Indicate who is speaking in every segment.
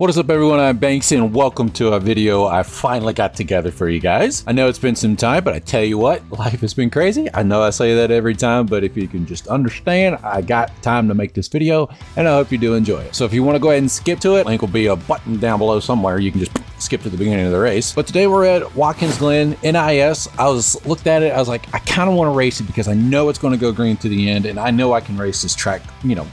Speaker 1: What is up, everyone? I'm Banksy and welcome to a video I finally got together for you guys. I know it's been some time, but I tell you what, life has been crazy. I know I say that every time, but if you can just understand, I got time to make this video and I hope you do enjoy it. So if you want to go ahead and skip to it, link will be a button down below somewhere. You can just skip to the beginning of the race. But today we're at Watkins Glen, NIS. I looked at it, I was like, I kind of want to race it because I know it's going to go green to the end and I know I can race this track,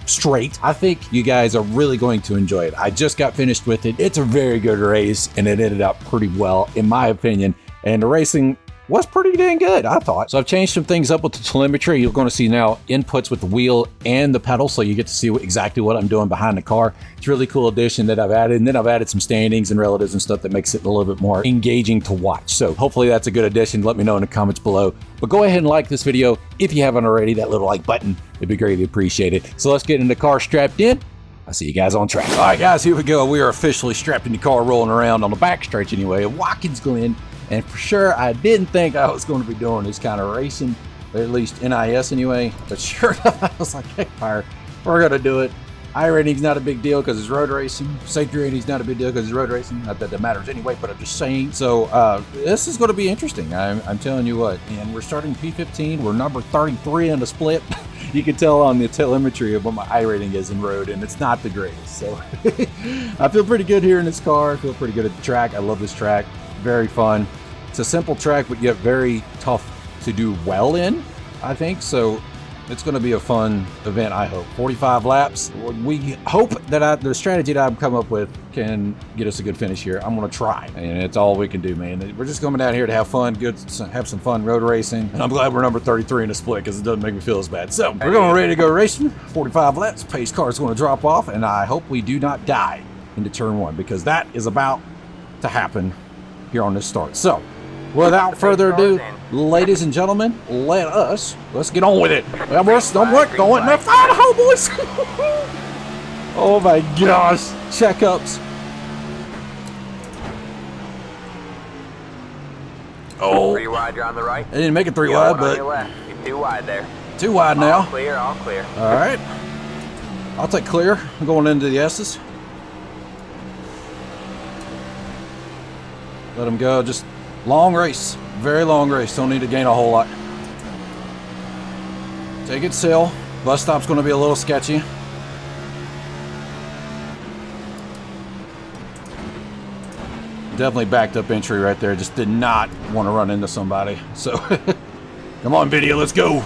Speaker 1: straight. I think you guys are really going to enjoy it. I just got finished with it. It's a very good race and it ended up pretty well in my opinion, and the racing was pretty dang good, I thought. So I've changed some things up with the telemetry. You're going to see now inputs with the wheel and the pedal, so you get to see exactly what I'm doing behind the car. It's a really cool addition that I've added, and then I've added some standings and relatives and stuff that makes it a little bit more engaging to watch. So hopefully that's a good addition. Let me know in the comments below. But go ahead and like this video if you haven't already. That little like button, it'd be greatly appreciated. So let's get in the car strapped in. I'll see you guys on track. All right, guys, here we go. We are officially strapped in the car, rolling around on the backstretch anyway at Watkins Glen. And for sure, I didn't think I was going to be doing this kind of racing, or at least NIS anyway. But sure enough, I was like, heck, fire, we're going to do it. iRating's not a big deal because it's road racing. Safety rating's not a big deal because it's road racing. Not that that matters anyway, but I'm just saying. So this is going to be interesting. I'm telling you what. And we're starting P15. We're number 33 in the split. You can tell on the telemetry of what my iRating is in road, and it's not the greatest. So I feel pretty good here in this car. I feel pretty good at the track. I love this track. Very fun. It's a simple track, but yet very tough to do well in, I think. So it's going to be a fun event, I hope. 45 laps. We hope that the strategy that I've come up with can get us a good finish here. I'm going to try, and it's all we can do, man. We're just coming down here to have fun, have some fun road racing, and I'm glad we're number 33 in the split because it doesn't make me feel as bad. So we're going ready to go racing. 45 laps. Pace car is going to drop off, and I hope we do not die into turn one because that is about to happen here on this start. So without further ado, ladies and gentlemen, let's get on with it. Well, we're going to Idaho, boys. Oh my gosh, checkups. Oh,
Speaker 2: 3 wide, you're on the right.
Speaker 1: I didn't make it 3 wide, but
Speaker 2: you're 2 wide there.
Speaker 1: 2 wide now.
Speaker 2: All clear.
Speaker 1: All right, I'll take clear. I'm going into the S's. Let them go. Just long race, very long race. Don't need to gain a whole lot. Take it still. Bus stop's going to be a little sketchy. Definitely backed up entry right there. Just did not want to run into somebody. So, come on, video, let's go.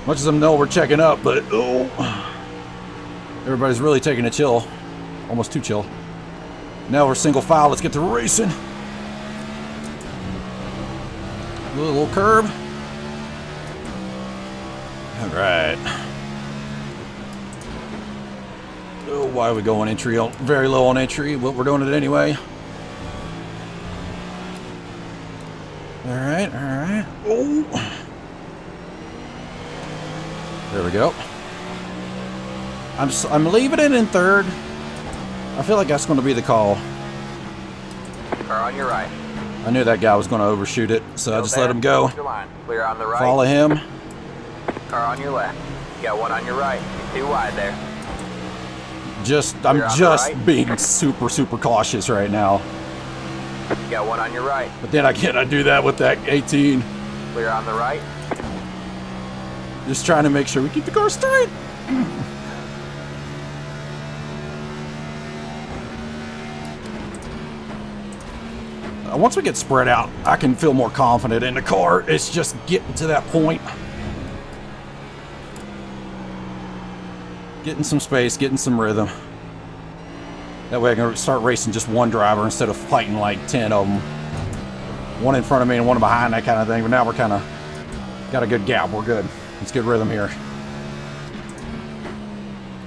Speaker 1: Much as I know we're checking up, but everybody's really taking a chill. Almost too chill. Now we're single file. Let's get to racing. A little curb. All right. Oh, why are we going entry? Very low on entry, but we're doing it anyway. All right, all right. Oh. There we go. I'm leaving it in third. I feel like that's going to be the call.
Speaker 2: Car on your right.
Speaker 1: I knew that guy was going to overshoot it, so I just let him go.
Speaker 2: Clear on the right.
Speaker 1: Follow him.
Speaker 2: Car on your left. You got 1 on your right. You're 2 wide there.
Speaker 1: I'm just being super cautious right now.
Speaker 2: You got 1 on your right.
Speaker 1: But then I cannot do that with that 18.
Speaker 2: Clear on the right.
Speaker 1: Just trying to make sure we keep the car straight. Once we get spread out, I can feel more confident in the car. It's just getting to that point. Getting some space, getting some rhythm. That way I can start racing just one driver instead of fighting like 10 of them. One in front of me and one behind, that kind of thing. But now we're kind of got a good gap. We're good. It's good rhythm here.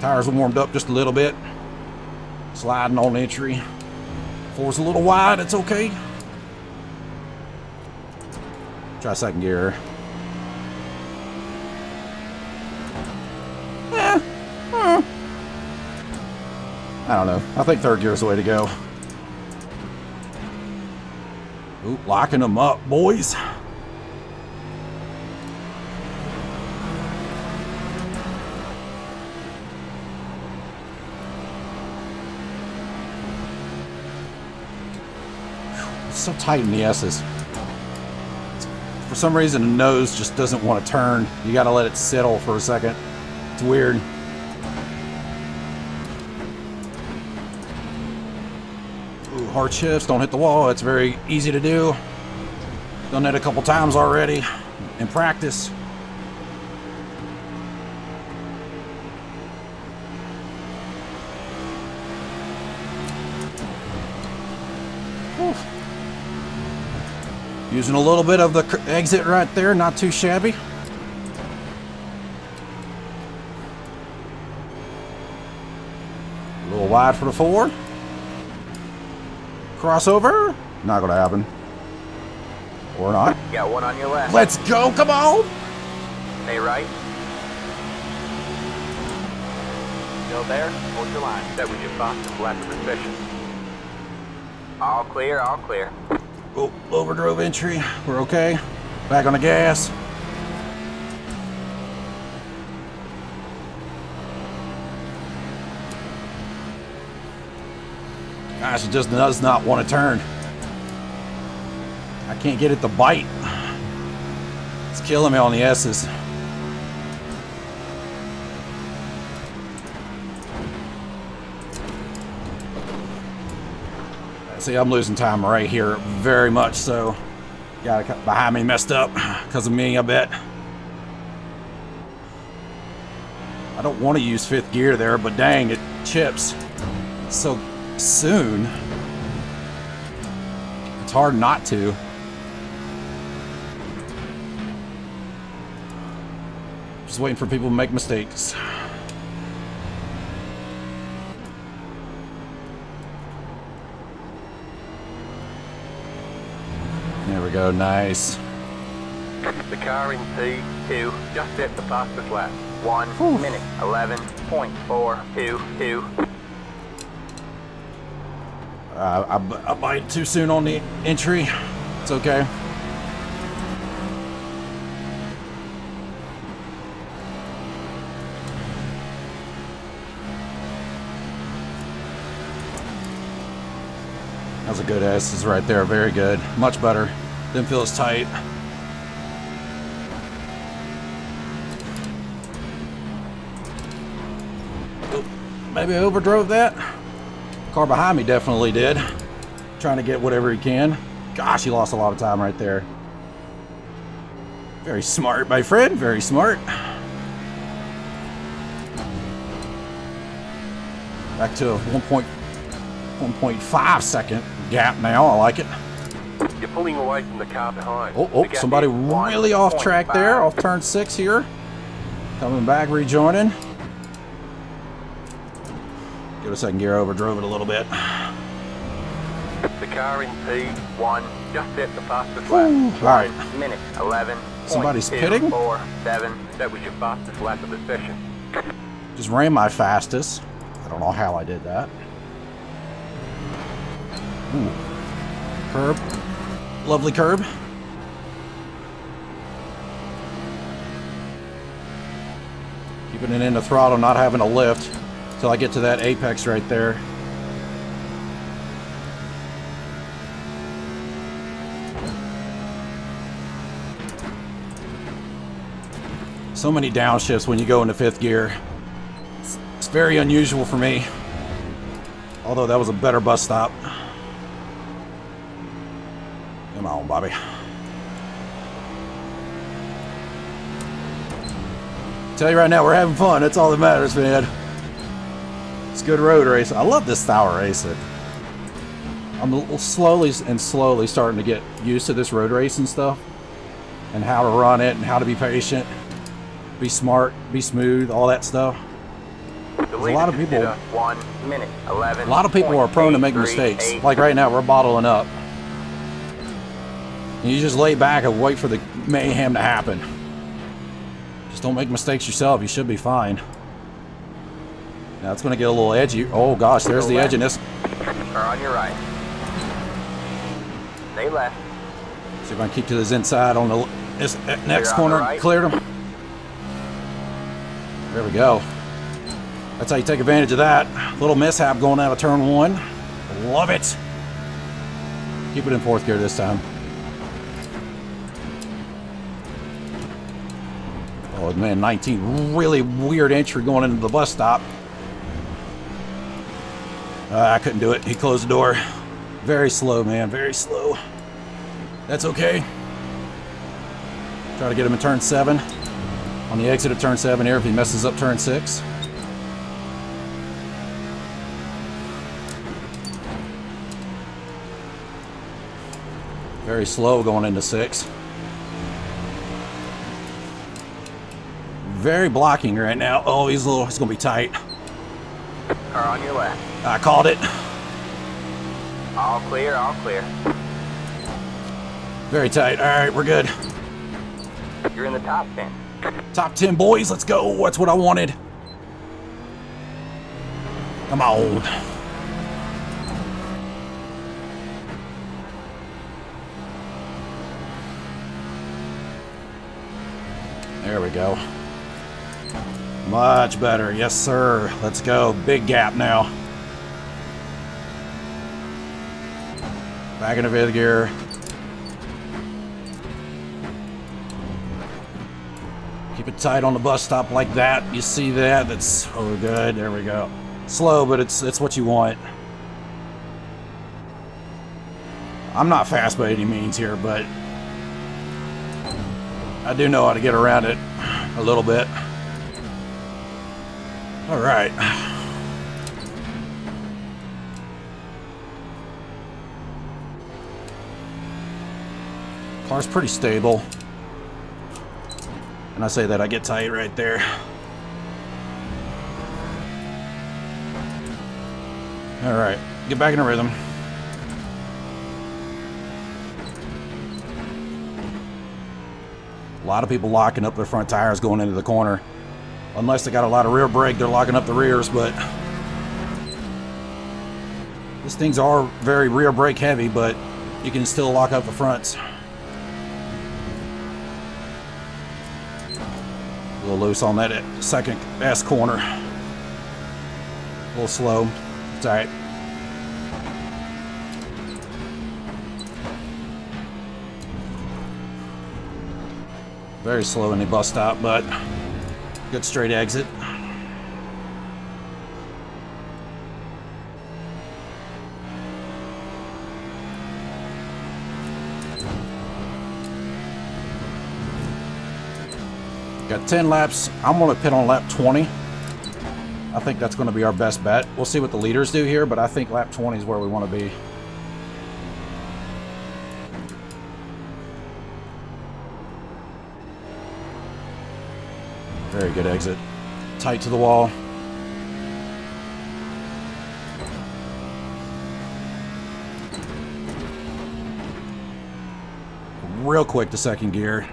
Speaker 1: Tires warmed up just a little bit. Sliding on entry. Floor's a little wide. It's okay. Try second gear. I don't know. I think third gear is the way to go. Ooh, locking them up, boys. so tight in the S's. For some reason, the nose just doesn't want to turn. You got to let it settle for a second. It's weird. Ooh, hard shifts, don't hit the wall. It's very easy to do. Done that a couple times already in practice. Using a little bit of the exit right there, not too shabby. A little wide for the 4. Crossover, not gonna happen. Or not.
Speaker 2: Got one on your left.
Speaker 1: Let's go, come on!
Speaker 2: Stay right. Still there? Hold your line. That was your fastest lap of the session. All clear, all clear.
Speaker 1: Oh, overdrove entry. We're okay. Back on the gas. Gosh, it just does not want to turn. I can't get it to bite. It's killing me on the S's. See, I'm losing time right here, very much so. Got it behind me messed up because of me, I bet. I don't want to use 5th gear there, but dang, it chips so soon. It's hard not to. Just waiting for people to make mistakes. There we go, nice.
Speaker 2: The car in P2 just hit the fastest lap. 1 minute 11.422.
Speaker 1: I bite too soon on the entry. It's okay. That's a good S's right there. Very good. Much better. Didn't feel as tight. Oop, maybe I overdrove that. Car behind me definitely did. Trying to get whatever he can. Gosh, he lost a lot of time right there. Very smart, my friend. Very smart. Back to a 1.5 second gap now. I like it.
Speaker 2: You're pulling away from the car behind.
Speaker 1: Oh, somebody really off track there. Off turn 6 here. Coming back, rejoining. Give it a second gear over, drove it a little bit.
Speaker 2: The car in P1 just hit the fastest lap.
Speaker 1: All right.
Speaker 2: 1 minute 11.
Speaker 1: Somebody's pitting.
Speaker 2: 4.7. That was your fastest lap of the session.
Speaker 1: Just ran my fastest. I don't know how I did that. Ooh. Curb. Lovely curb. Keeping it in the throttle, not having to lift until I get to that apex right there. So many downshifts when you go into 5th gear. It's very unusual for me. Although that was a better bus stop. Come on, Bobby. Tell you right now, we're having fun. That's all that matters, man. It's good road racing. I love this style of racing. I'm slowly starting to get used to this road racing stuff and how to run it and how to be patient, be smart, be smooth, all that stuff. A lot of people.
Speaker 2: 1 minute 11.
Speaker 1: A lot of people are prone to make mistakes. Like right now, we're bottling up. And you just lay back and wait for the mayhem to happen. Just don't make mistakes yourself. You should be fine. Now it's going to get a little edgy. Oh gosh, there's the edginess.
Speaker 2: Car on your right. Stay left.
Speaker 1: See if I can keep to this inside on this next corner.
Speaker 2: Right.
Speaker 1: Cleared him. There we go. That's how you take advantage of that. Little mishap going out of turn 1. Love it. Keep it in fourth gear this time. Oh man, 19. Really weird entry going into the bus stop. I couldn't do it. He closed the door. Very slow, man. Very slow. That's okay. Try to get him in turn 7. On the exit of turn 7 here if he messes up turn 6. Very slow going into 6. Very blocking right now. Oh, he's going to be tight.
Speaker 2: Car on your left.
Speaker 1: I called it.
Speaker 2: All clear, all clear.
Speaker 1: Very tight. All right, we're good.
Speaker 2: You're in the top 10.
Speaker 1: Top 10, boys. Let's go. That's what I wanted. Come on. There we go. Much better. Yes, sir. Let's go. Big gap now. Back into fifth gear. Keep it tight on the bus stop like that. You see that? That's so good. There we go. Slow, but it's what you want. I'm not fast by any means here, but I do know how to get around it a little bit. All right. Car's pretty stable. And I say that, I get tight right there. All right, get back in a rhythm. A lot of people locking up their front tires going into the corner. Unless they got a lot of rear brake, they're locking up the rears, but these things are very rear brake heavy, but you can still lock up the fronts. A little loose on that second S corner. A little slow. It's all right. Very slow in the bus stop, but good straight exit. Got 10 laps. I'm going to pit on lap 20. I think that's going to be our best bet. We'll see what the leaders do here, but I think lap 20 is where we want to be. Very good exit. Tight to the wall. Real quick to second gear.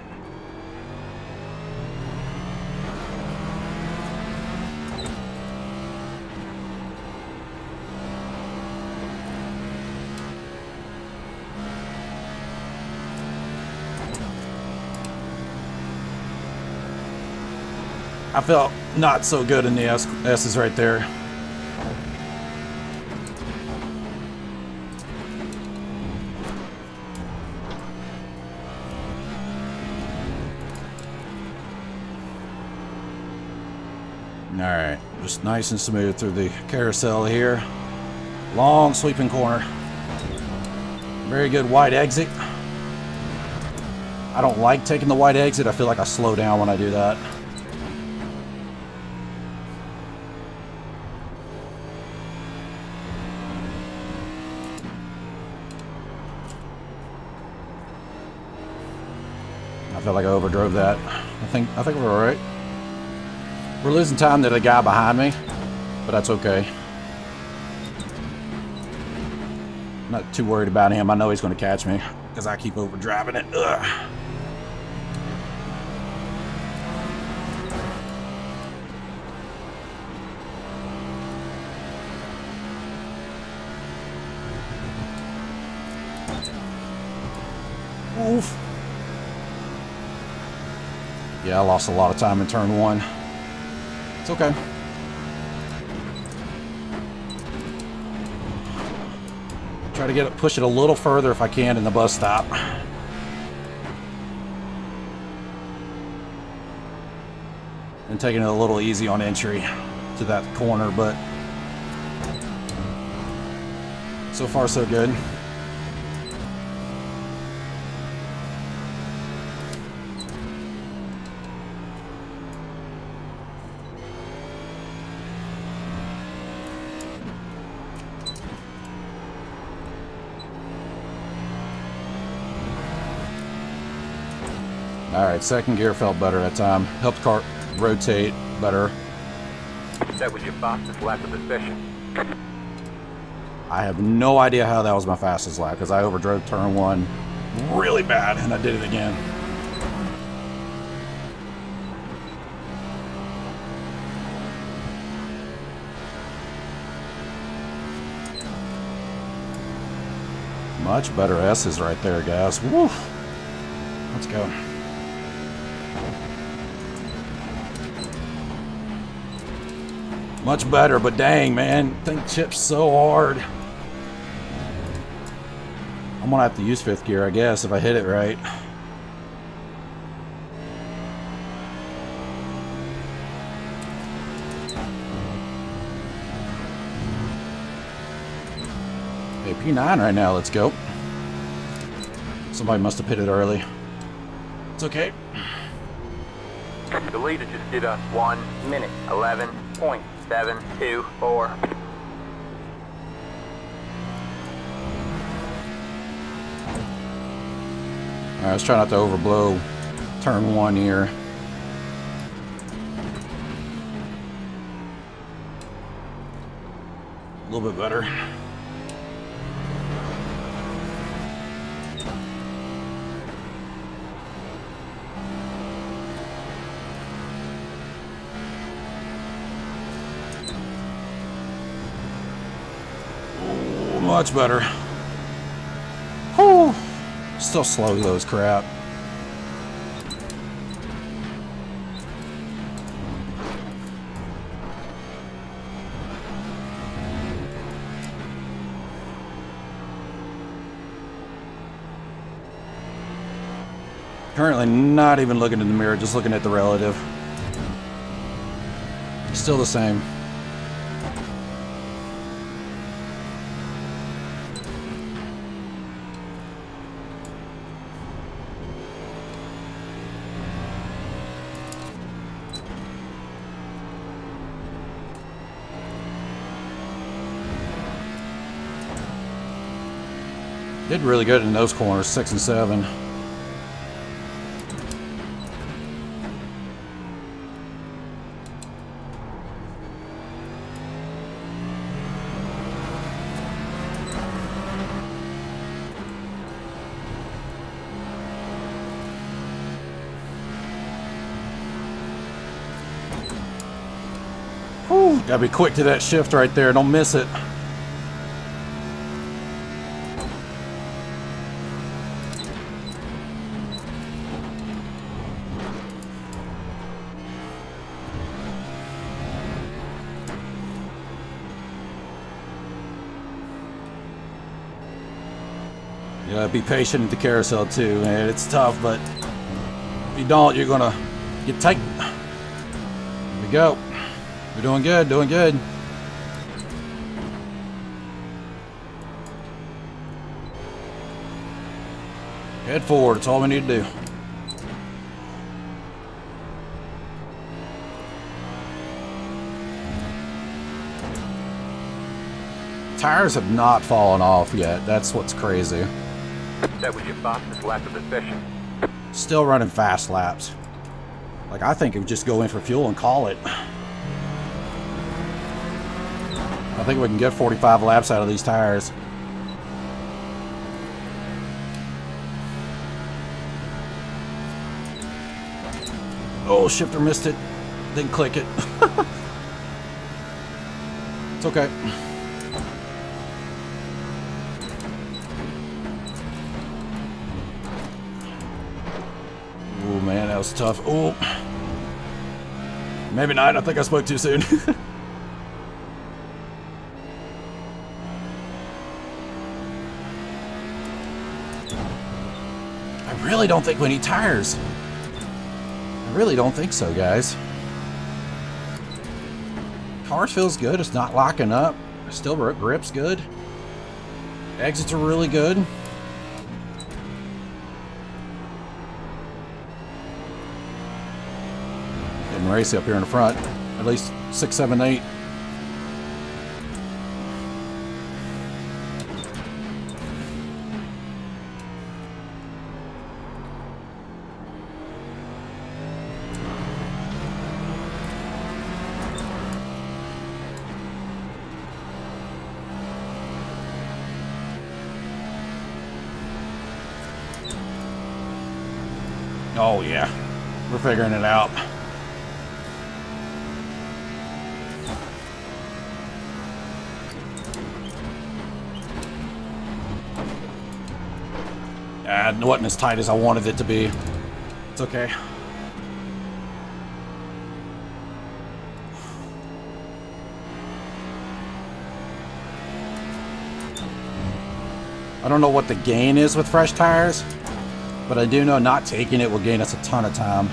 Speaker 1: I felt not so good in the S's right there. Alright, just nice and smooth through the carousel here. Long sweeping corner. Very good wide exit. I don't like taking the wide exit. I feel like I slow down when I do that. I feel like I overdrove that. I think we're all right. We're losing time to the guy behind me, but that's okay. Not too worried about him. I know he's going to catch me because I keep overdriving it. Ugh. Oof. Yeah, I lost a lot of time in turn 1. It's okay. Try to push it a little further if I can in the bus stop. And taking it a little easy on entry to that corner, but so far so good. Alright, second gear felt better that time. Helped cart rotate better.
Speaker 2: That was your fastest lap of the session.
Speaker 1: I have no idea how that was my fastest lap because I overdrove turn one really bad and I did it again. Much better S's right there, guys. Woo! Let's go. Much better, but dang, man, thing chips so hard. I'm gonna have to use fifth gear, I guess, if I hit it right. Hey, P9 right now, let's go. Somebody must have hit it early. It's okay.
Speaker 2: The leader just did a 1 minute 11.724.
Speaker 1: Alright, let's try not to overblow turn one here. A little bit better. Much better. Whew. Still slow though as crap. Currently not even looking in the mirror, just looking at the relative. Still the same. Did really good in those corners, 6 and 7. Whew, gotta be quick to that shift right there, don't miss it. Yeah, be patient at the carousel too, man. It's tough, but if you don't, you're gonna get tight. Here we go. We're doing good, doing good. Head forward, that's all we need to do. Tires have not fallen off yet. That's what's crazy.
Speaker 2: That was your fastest lap of the session.
Speaker 1: Still running fast laps. Like, I think it would just go in for fuel and call it. I think we can get 45 laps out of these tires. Oh, shifter missed it. Didn't click it. It's okay. Oh man, that was tough. Oh, maybe not. I think I spoke too soon. I really don't think we need tires. I really don't think so, guys. Car feels good. It's not locking up. Still grip's good. Exits are really good. Getting racy up here in the front. At least 6, 7, 8. Oh yeah, we're figuring it out. It wasn't as tight as I wanted it to be. It's okay. I don't know what the gain is with fresh tires, but I do know not taking it will gain us a ton of time.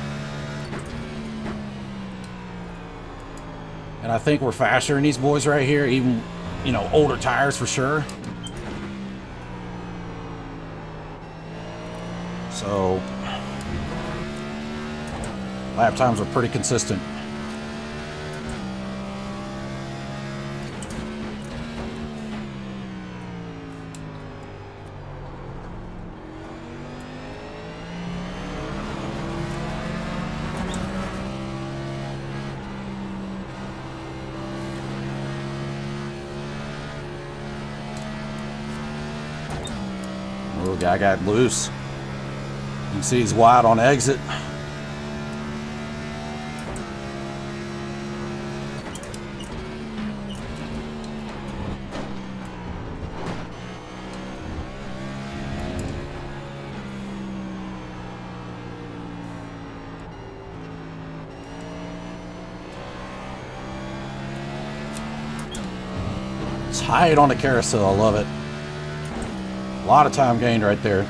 Speaker 1: And I think we're faster than these boys right here, even, you know, older tires for sure. So, lap times are pretty consistent. Oh, guy got loose. You can see he's wide on exit. Tight on the carousel, I love it. A lot of time gained right there.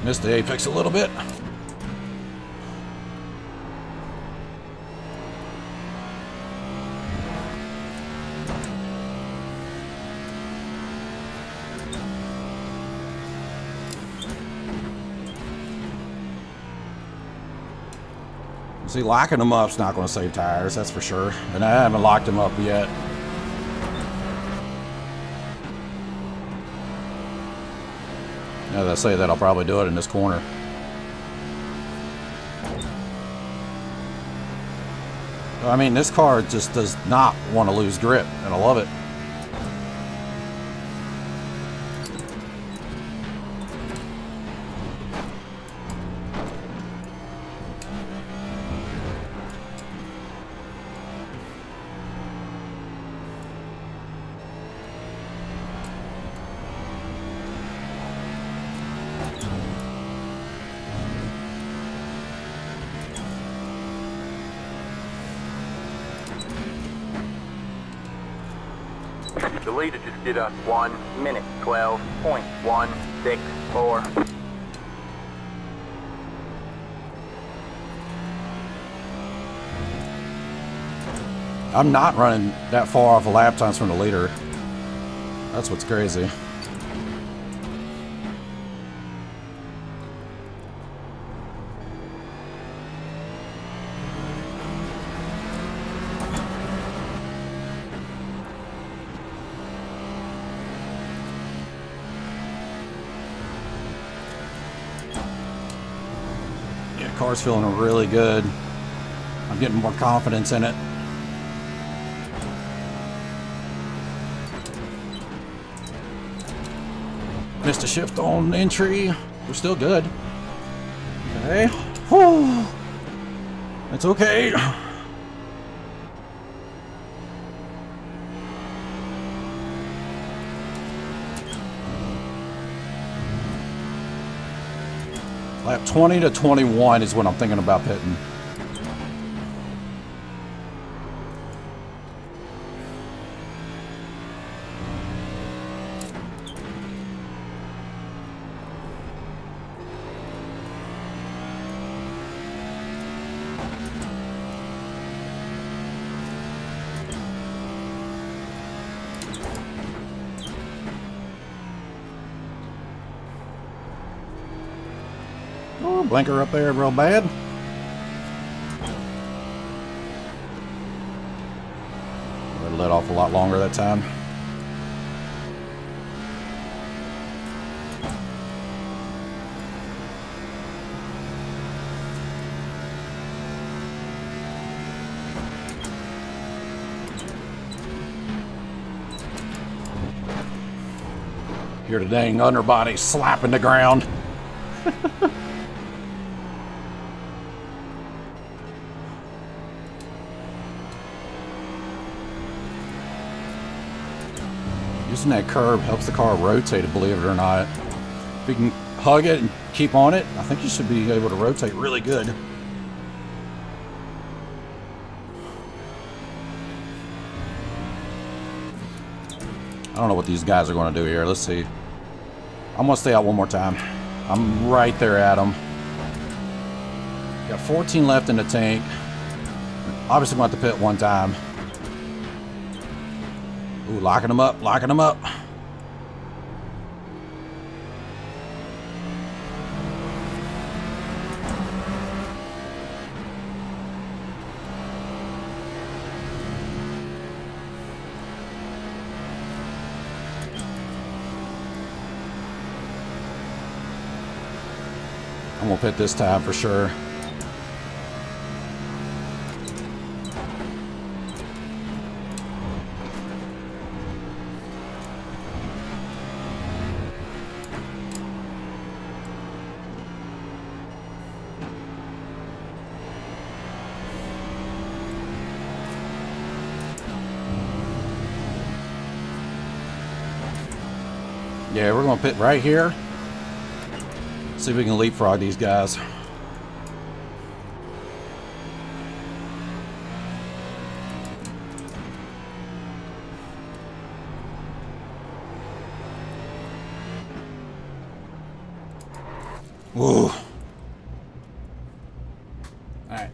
Speaker 1: Missed the apex a little bit. See, locking them up's not going to save tires, that's for sure. And I haven't locked them up yet. Now that I say that, I'll probably do it in this corner. I mean, this car just does not want to lose grip, and I love it.
Speaker 2: The leader just did a 1 minute 12.164.
Speaker 1: I'm not running that far off of lap times from the leader. That's what's crazy. Car's feeling really good. I'm getting more confidence in it. Missed a shift on entry. We're still good. Okay. Whew. It's okay. Lap 20 to 21 is what I'm thinking about pitting. blinker up there real bad. I let off a lot longer that time. Hear the dang underbody slapping the ground. Using that curb helps the car rotate, believe it or not. If you can hug it and keep on it, I think you should be able to rotate really good. I don't know what these guys are going to do here. Let's see. I'm going to stay out one more time. I'm right there at them. Got 14 left in the tank. Obviously, I'm going to have to pit one time. Ooh, locking them up, locking them up. I'm gonna pit this time for sure. Yeah, we're gonna pit right here. See if we can leapfrog these guys. Ooh. Alright.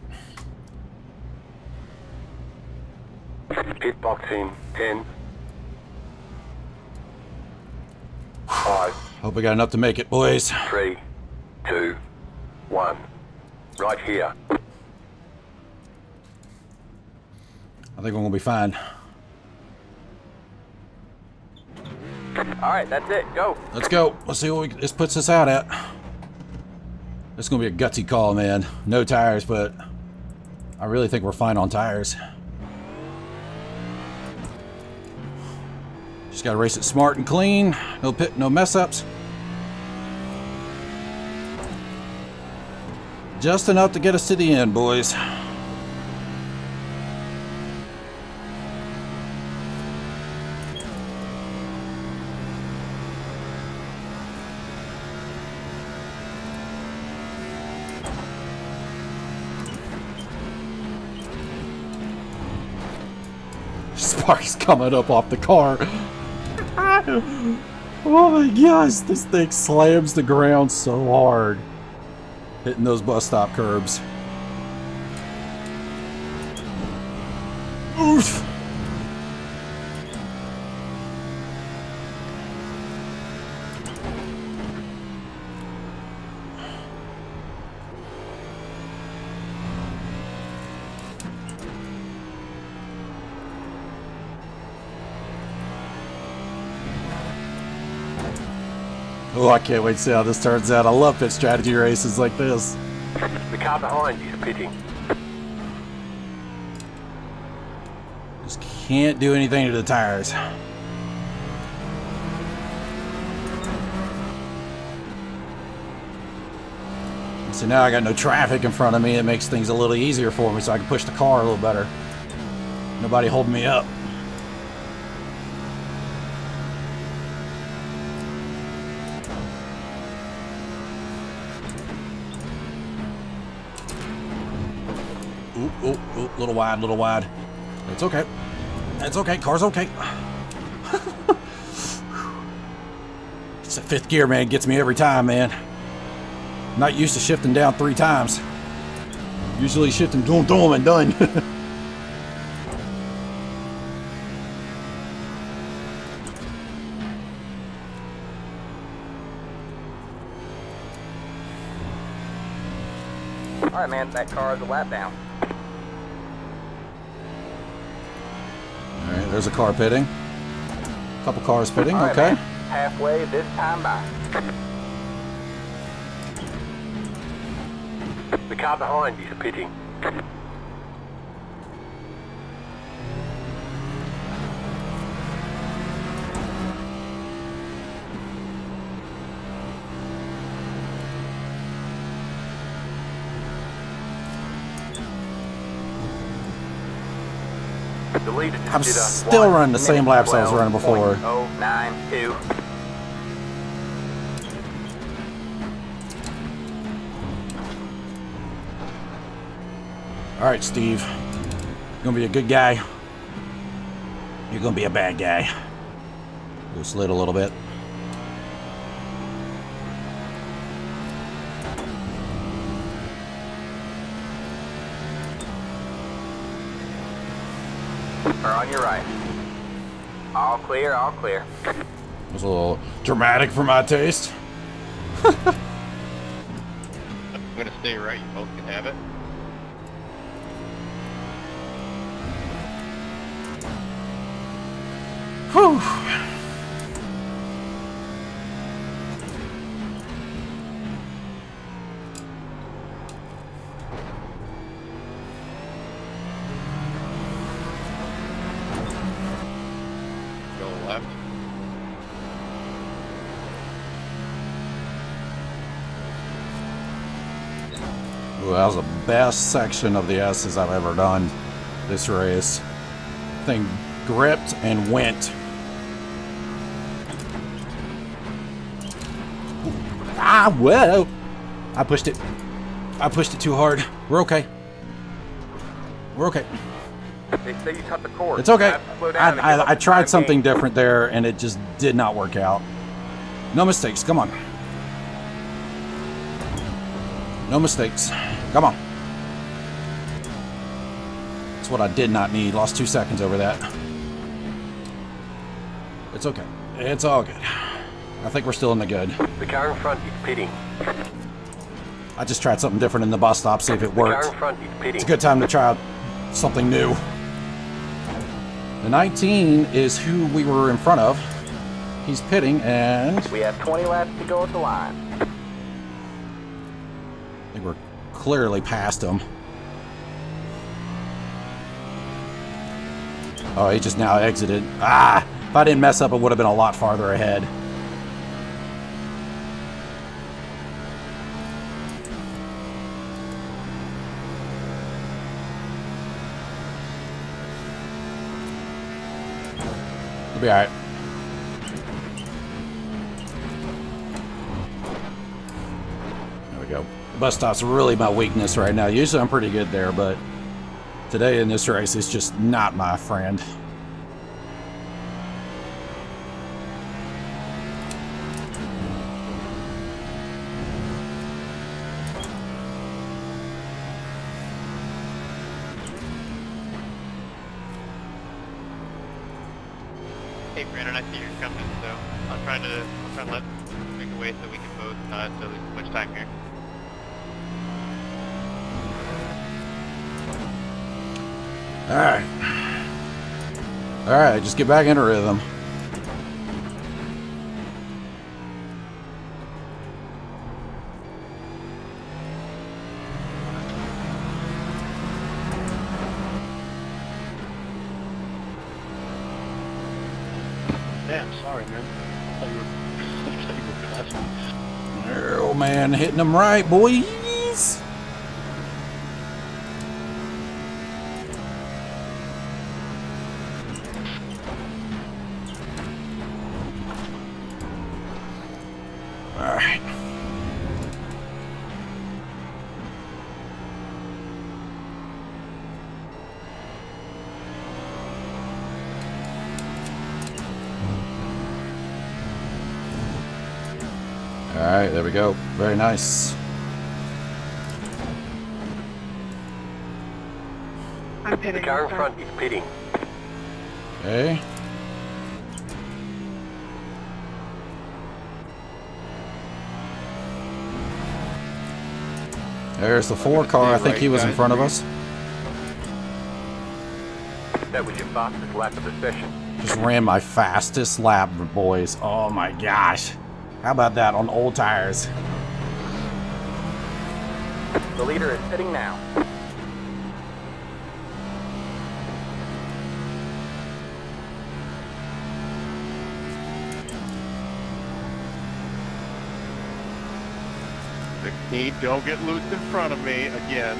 Speaker 3: Pit box in 10. 5.
Speaker 1: Hope we got enough to make it, boys.
Speaker 3: 3, 2, 1. Right here.
Speaker 1: I think we're gonna be fine.
Speaker 2: Alright, that's it. Go.
Speaker 1: Let's go. Let's see what this puts us out at. This is gonna be a gutsy call, man. No tires, but I really think we're fine on tires. Just gotta race it smart and clean. No pit, no mess ups. Just enough to get us to the end, boys. Sparks coming up off the car. Oh my gosh, this thing slams the ground so hard. Hitting those bus stop curbs. Oof. Oh, I can't wait to see how this turns out. I love pit strategy races like this.
Speaker 3: The car behind you is pitting.
Speaker 1: Just can't do anything to the tires. So now I got no traffic in front of me. It makes things a little easier for me so I can push the car a little better. Nobody holding me up. Ooh, little wide, little wide. It's okay. It's okay. Car's okay. It's that fifth gear, man. Gets me every time, man. Not used to shifting down 3 times. Usually shifting doom doom and done.
Speaker 2: recommend that car as a lap down.
Speaker 1: All right, there's a car pitting. Couple cars pitting,
Speaker 2: All right,
Speaker 1: okay.
Speaker 2: man. Halfway this time by.
Speaker 3: The car behind you is pitting. The leader just
Speaker 1: I'm
Speaker 3: did a
Speaker 1: still running the same laps I was running before.
Speaker 2: 092.
Speaker 1: All right, Steve. You're gonna be a good guy. You're gonna be a bad guy. We'll slid a little bit.
Speaker 2: Or on your right. All clear, all clear.
Speaker 1: It was a little dramatic for my taste.
Speaker 4: I'm gonna stay right, you both can have it.
Speaker 1: Whew.
Speaker 4: Go left.
Speaker 1: Ooh, that was the best section of the S's I've ever done this race. Thing gripped and went. Ah, whoa! I pushed it. I pushed it too hard. We're okay. We're okay.
Speaker 2: They say you cut the cord.
Speaker 1: It's okay.
Speaker 2: You have to slow down and give up
Speaker 1: I
Speaker 2: the
Speaker 1: tried
Speaker 2: time
Speaker 1: something
Speaker 2: gain.
Speaker 1: different there, and it just did not work out. No mistakes. Come on. No mistakes. Come on. That's what I did not need. Lost 2 seconds over that. It's okay. It's all good. I think we're still in the good.
Speaker 3: The car in front is pitting.
Speaker 1: I just tried something different in the bus stop, see if it
Speaker 3: The car
Speaker 1: worked.
Speaker 3: in front is pitting.
Speaker 1: It's a good time to try out something new. The 19 is who we were in front of. He's pitting, and
Speaker 2: We have 20 laps to go at the line.
Speaker 1: I think we're clearly past him. Oh, he just now exited. Ah! If I didn't mess up, it would have been a lot farther ahead. We'll be alright. There we go. The bus stop's really my weakness right now. Usually I'm pretty good there, but today in this race it's just not my friend.
Speaker 4: Hey Brandon, I see you're coming, so I'm trying to let make a way so we can both not lose too much time here.
Speaker 1: Alright. Alright, just get back into rhythm.
Speaker 4: Damn, sorry man. I thought you were passing.
Speaker 1: Oh man, hitting them right, boys. Alright. Alright, there we go. Very nice.
Speaker 5: I'm
Speaker 3: The
Speaker 5: pitting.
Speaker 3: car in front is pitting.
Speaker 1: Okay. There's the 4 car. I think he was in front of us.
Speaker 2: That was your fastest lap of the session.
Speaker 1: Just ran my fastest lap, boys. Oh my gosh. How about that on old tires?
Speaker 2: The leader is pitting now.
Speaker 5: Don't get loose in front of me again.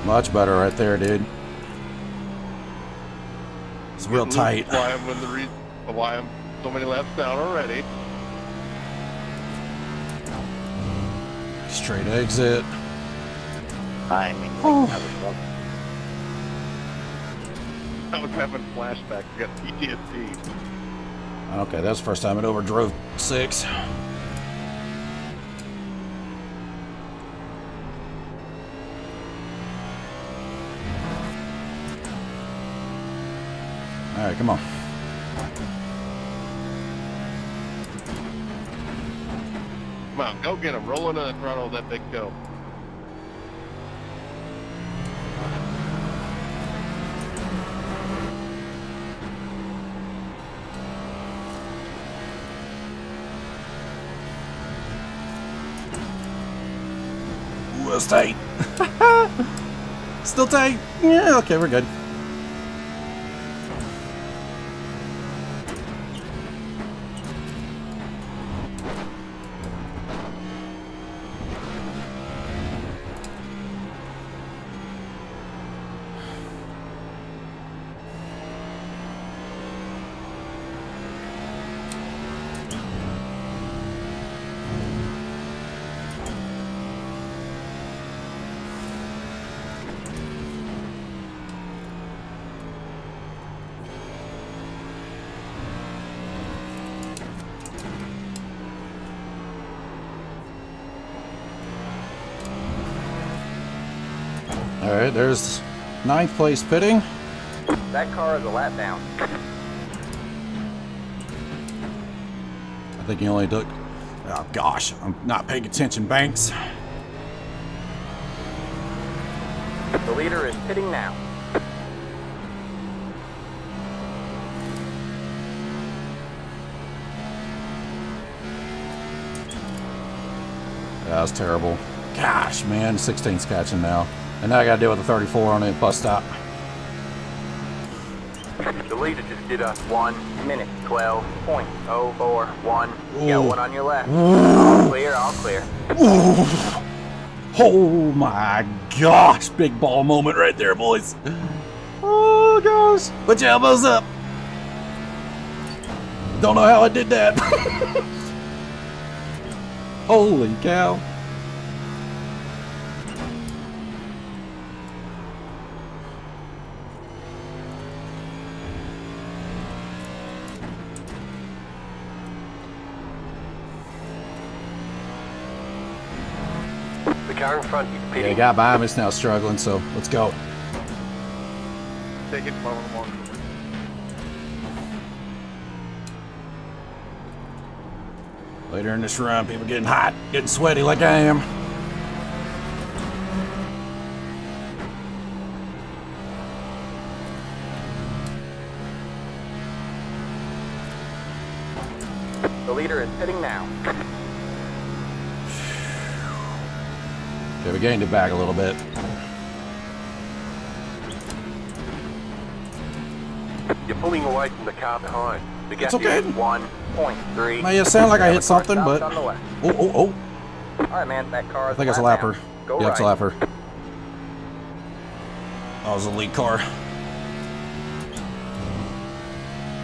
Speaker 1: Much better right there, dude. It's real tight.
Speaker 5: Why I'm so many laps down already.
Speaker 1: Straight exit.
Speaker 6: I mean,
Speaker 5: I was having flashbacks. I got PTSD.
Speaker 1: Okay, that's the first time it overdrove 6. Alright, come on.
Speaker 5: Come on, go get him. Roll into the throttle of that big go.
Speaker 1: Ooh, that's tight. Still tight. Yeah, okay, we're good. Alright, there's 9th place pitting.
Speaker 2: That car is a lap down.
Speaker 1: I think he only took... Oh gosh, I'm not paying attention, Banks.
Speaker 2: The leader is pitting now.
Speaker 1: That was terrible. Gosh, man, 16's catching now. And now I gotta deal with the 34 on it bus stop.
Speaker 2: The leader just did a 1 minute 12.041. You got one on your left. All clear, all clear.
Speaker 1: Ooh. Oh my gosh, big ball moment right there, boys. Oh gosh. Put your elbows up. Don't know how I did that. Holy cow.
Speaker 3: The car in front is
Speaker 1: Yeah,
Speaker 3: pitting.
Speaker 1: the guy behind us now struggling, so let's go.
Speaker 5: Take it tomorrow morning.
Speaker 1: Later in this run, people getting hot, getting sweaty like I am.
Speaker 2: The leader is pitting now.
Speaker 1: Okay, we gained it back a little bit.
Speaker 3: You're pulling away from the car behind. The gap
Speaker 1: It's okay.
Speaker 3: is
Speaker 2: 1.3.
Speaker 1: May have sounded like I hit something, but...
Speaker 2: On the left.
Speaker 1: Oh.
Speaker 2: All right, man, that car
Speaker 1: I
Speaker 2: is
Speaker 1: think it's a
Speaker 2: lap
Speaker 1: lapper.
Speaker 2: down. Go
Speaker 1: Yeah, it's a
Speaker 2: right.
Speaker 1: lapper. That was a lead car.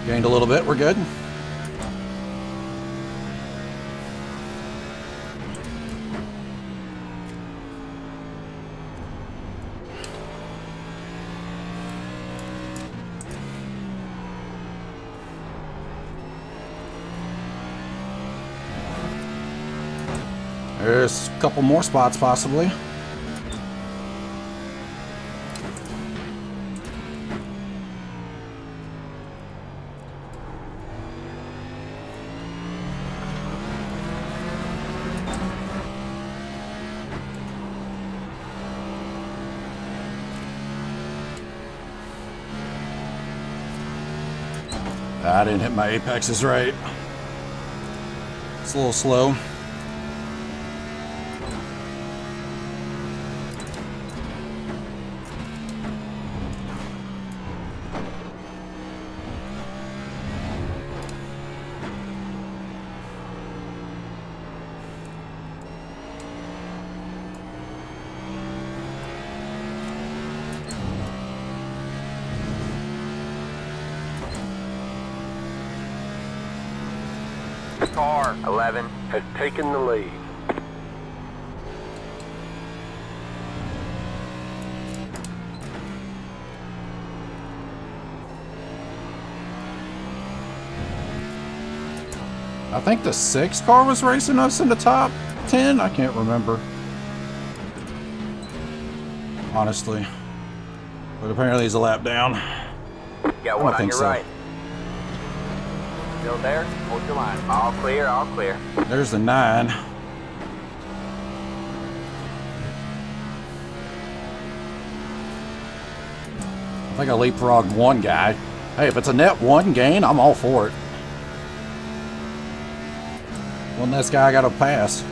Speaker 1: Gained a little bit, we're good. There's a couple more spots, possibly. I didn't hit my apexes right. It's a little slow.
Speaker 2: Car 11
Speaker 3: Has taken the lead.
Speaker 1: I think the 6 car was racing us in the top 10. I can't remember. Honestly. But apparently he's a lap down.
Speaker 2: Got one on your right. Still there? Hold your line. All clear, all clear.
Speaker 1: There's the 9. I think I leapfrogged one guy. Hey, if it's a net 1 gain, I'm all for it. One less guy I gotta pass.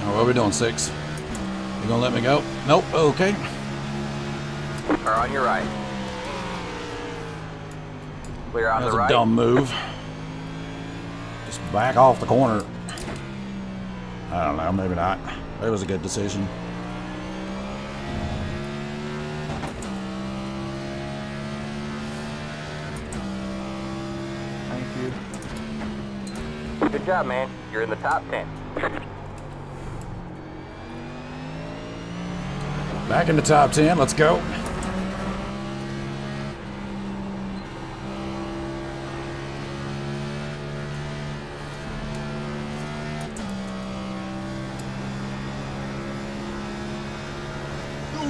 Speaker 1: What are we doing, 6? You gonna let me go? Nope, okay.
Speaker 2: Car on your right. Clear on
Speaker 1: That was
Speaker 2: the right.
Speaker 1: a dumb move. Just back off the corner. I don't know, maybe not. It was a good decision.
Speaker 5: Thank you.
Speaker 2: Good job, man. You're in the top 10.
Speaker 1: Back in the top 10, let's go.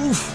Speaker 1: Oof.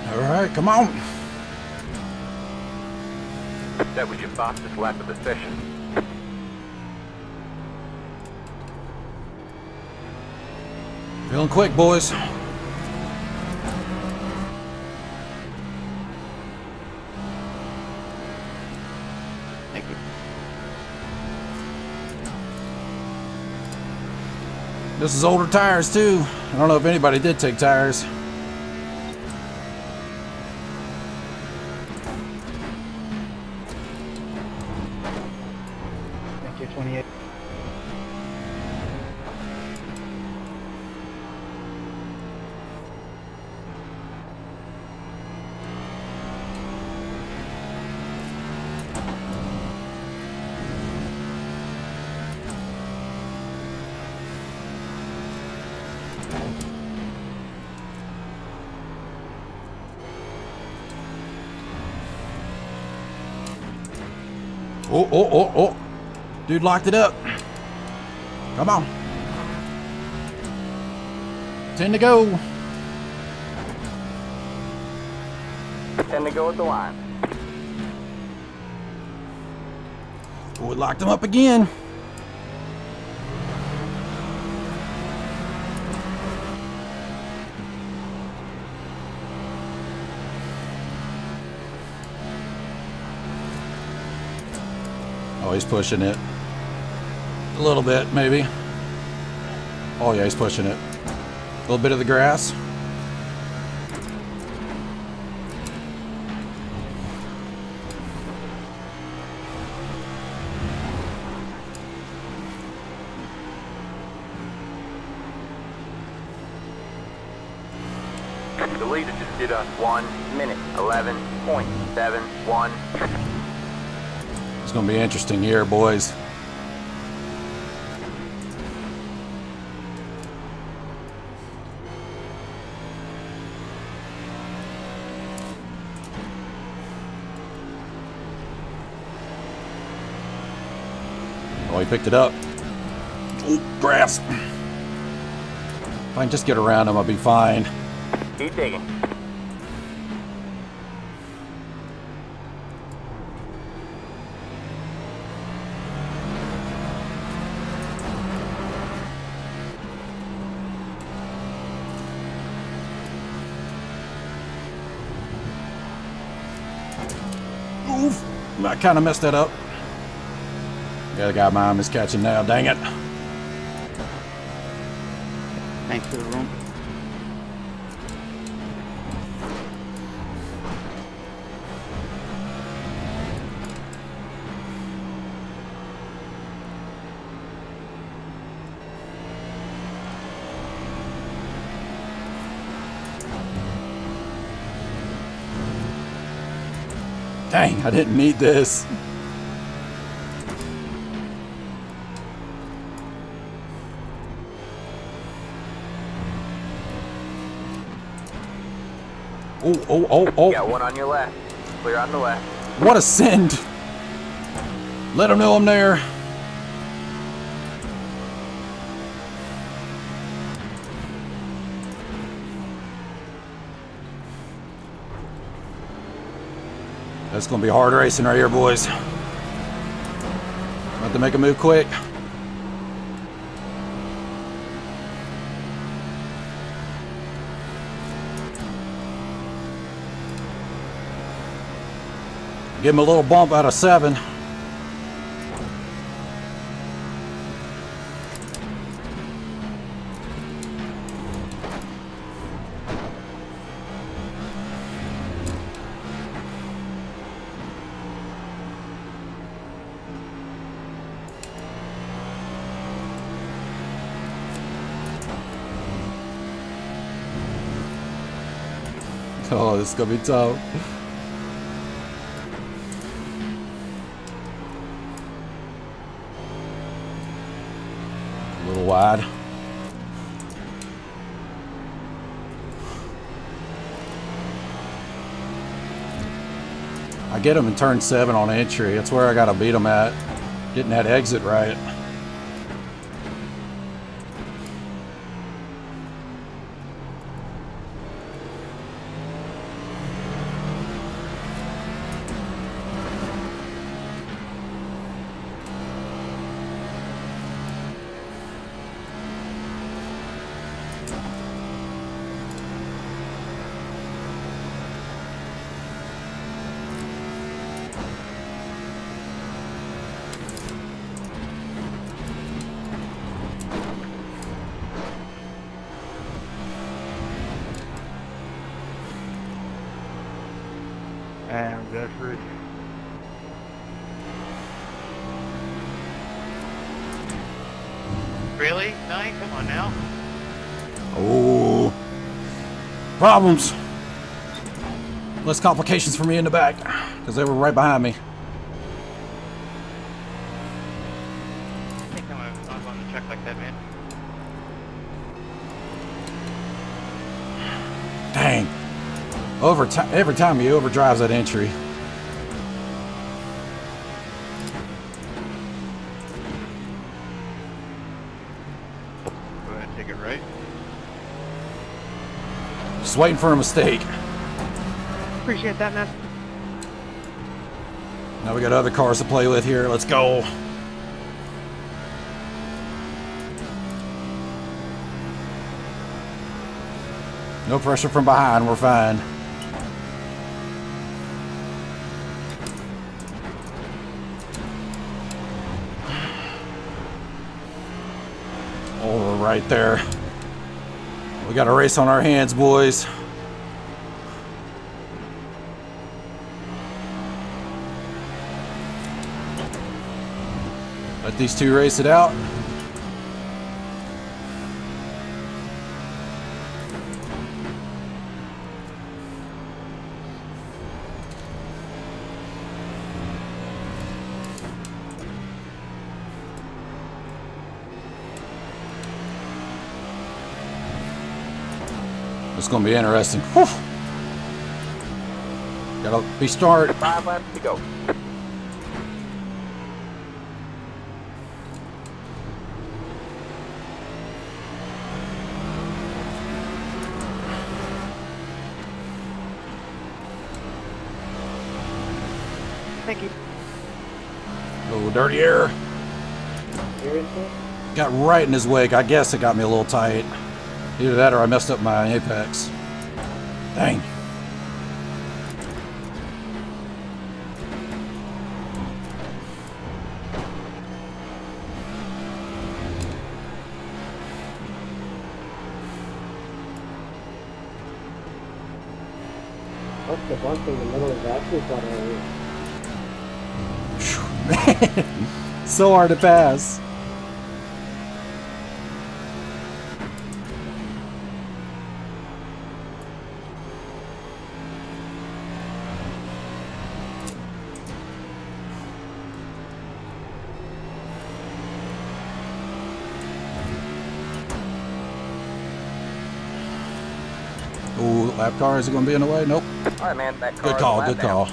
Speaker 1: All right, come on.
Speaker 3: That was your fastest lap of the session.
Speaker 1: Feeling quick, boys.
Speaker 6: Thank you.
Speaker 1: This is older tires too. I don't know if anybody did take tires.
Speaker 5: Thank you, 28.
Speaker 1: Oh, oh, oh, oh. Dude locked it up. Come on. 10 to go.
Speaker 2: 10 to go at the line.
Speaker 1: Oh, we locked him up again. Oh, he's pushing it. A little bit, maybe. Oh, yeah, he's pushing it. A little bit of the grass.
Speaker 3: The leader just did us.
Speaker 2: 1 minute, 11.71.
Speaker 1: It's gonna be interesting here, boys. Oh, he picked it up. Oh, grass. If I can just get around him, I'll be fine.
Speaker 2: Keep digging.
Speaker 1: Oof. I kind of messed that up. The other guy behind me is catching now. Dang it.
Speaker 6: Thanks for the room.
Speaker 1: Dang, I didn't need this. Oh.
Speaker 2: Got one on your left. Clear on the left.
Speaker 1: What a send. Let them know I'm there. That's going to be hard racing right here, boys. Have to make a move quick. Give him a little bump out of 7. Oh, this is gonna be tough. A little wide. I get him in turn 7 on entry. That's where I gotta beat him at. Getting that exit right.
Speaker 5: And that's rich.
Speaker 4: Really? Nine? Come on now.
Speaker 1: Oh, problems. Less complications for me in the back because they were right behind me.
Speaker 4: I think I'm on the track like that, man.
Speaker 1: Dang. Every time he overdrives that entry.
Speaker 5: Go ahead and take it right.
Speaker 1: Just waiting for a mistake.
Speaker 6: Appreciate that, man.
Speaker 1: Now we got other cars to play with here. Let's go. No pressure from behind. We're fine. Oh, we're right there. We got a race on our hands, boys. Let these two race it out. It's gonna be interesting. Whew. Gotta be smart.
Speaker 2: 5 laps to go.
Speaker 6: Thank you.
Speaker 1: A little dirty air. Got right in his wake. I guess it got me a little tight. Either that or I messed up my apex. Dang.
Speaker 7: What's the one thing in the middle of that is
Speaker 1: Man, so hard to pass. Ooh, lap car, is it going to be in the way? Nope.
Speaker 2: All right, man. That car
Speaker 1: Good call,
Speaker 2: is
Speaker 1: good
Speaker 2: flat
Speaker 1: call.
Speaker 2: now.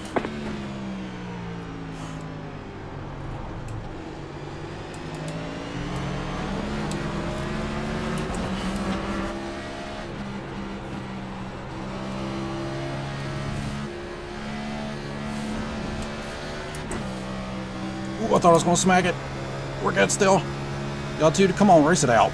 Speaker 1: Ooh, I thought I was going to smack it. We're good still. Y'all two, come on, race it out.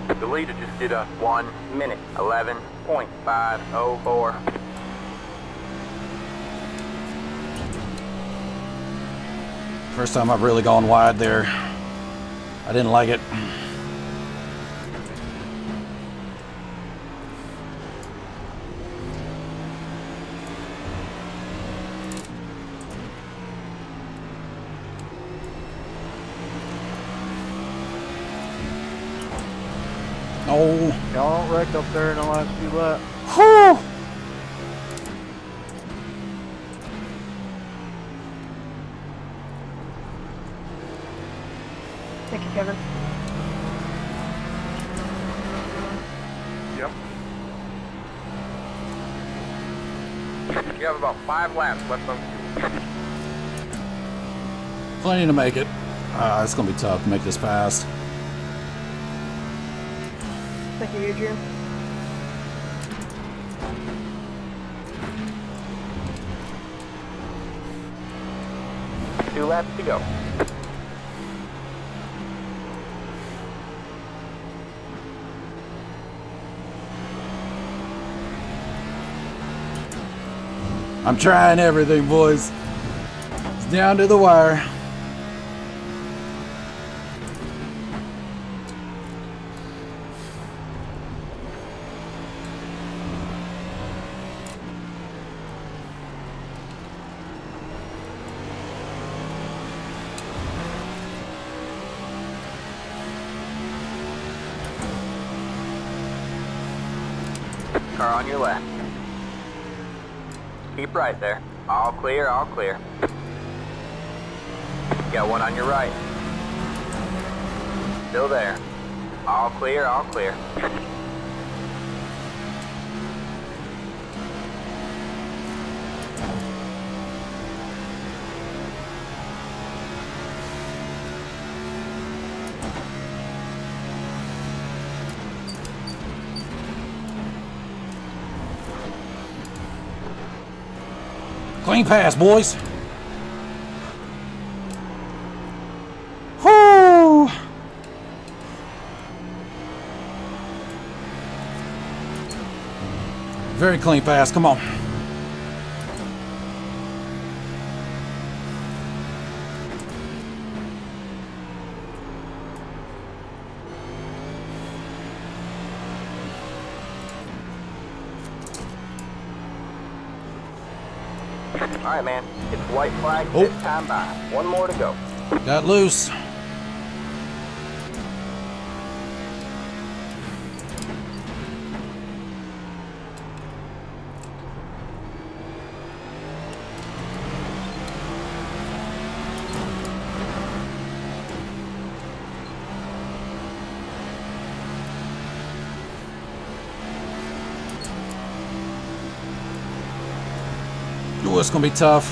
Speaker 2: The leader just did a 1 minute 11.504.
Speaker 1: First time I've really gone wide there. I didn't like it. Oh.
Speaker 5: Y'all wrecked up there in the last few laps.
Speaker 1: Whew.
Speaker 6: Thank you, Kevin.
Speaker 5: Yep.
Speaker 2: You have about 5 laps left on.
Speaker 1: Plenty to make it. It's going to be tough to make this fast.
Speaker 6: Thank you, Adrian.
Speaker 2: Two laps to go.
Speaker 1: I'm trying everything, boys. It's down to the wire.
Speaker 2: Car on your left. Keep right there. All clear, all clear. Got one on your right. Still there. All clear, all clear.
Speaker 1: Clean pass, boys. Whoo! Very clean pass. Come on.
Speaker 2: All right, man. It's white flag
Speaker 1: Oh.
Speaker 2: this time by. One more to go.
Speaker 1: Got loose. Ooh, it's gonna be tough.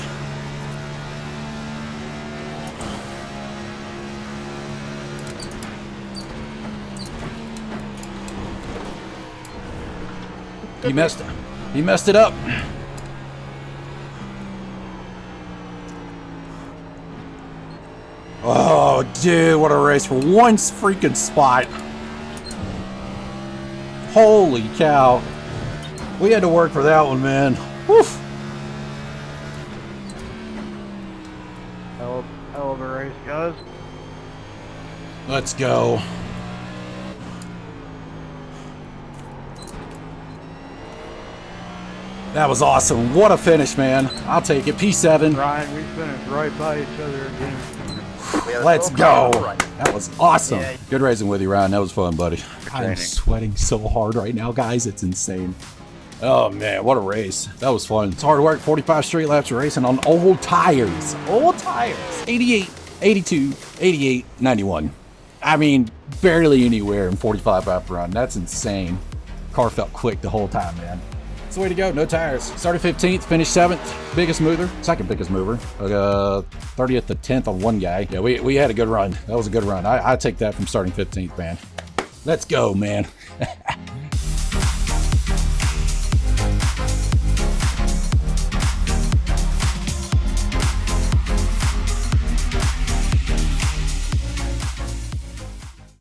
Speaker 1: He messed it up. Oh, dude, what a race for one freaking spot. Holy cow. We had to work for that one, man. Woof.
Speaker 5: Hell of a race, guys.
Speaker 1: Let's go. That was awesome. What a finish, man. I'll take it. P7.
Speaker 5: Ryan, we finished right by each other again.
Speaker 1: Let's go. That was awesome. Good racing with you, Ryan. That was fun, buddy. I'm
Speaker 5: training.
Speaker 1: sweating so hard right now, guys. It's insane. Oh, man. What a race. That was fun. It's hard work. 45 straight laps of racing on old tires. Old tires. 88, 82, 88, 91. I mean, barely anywhere in 45 lap run. That's insane. Car felt quick the whole time, man. That's the way to go. No tires. Started 15th, finished 7th. Biggest mover. Second biggest mover. 30th to 10th on one guy. Yeah, we had a good run. That was a good run. I take that from starting 15th, man. Let's go, man.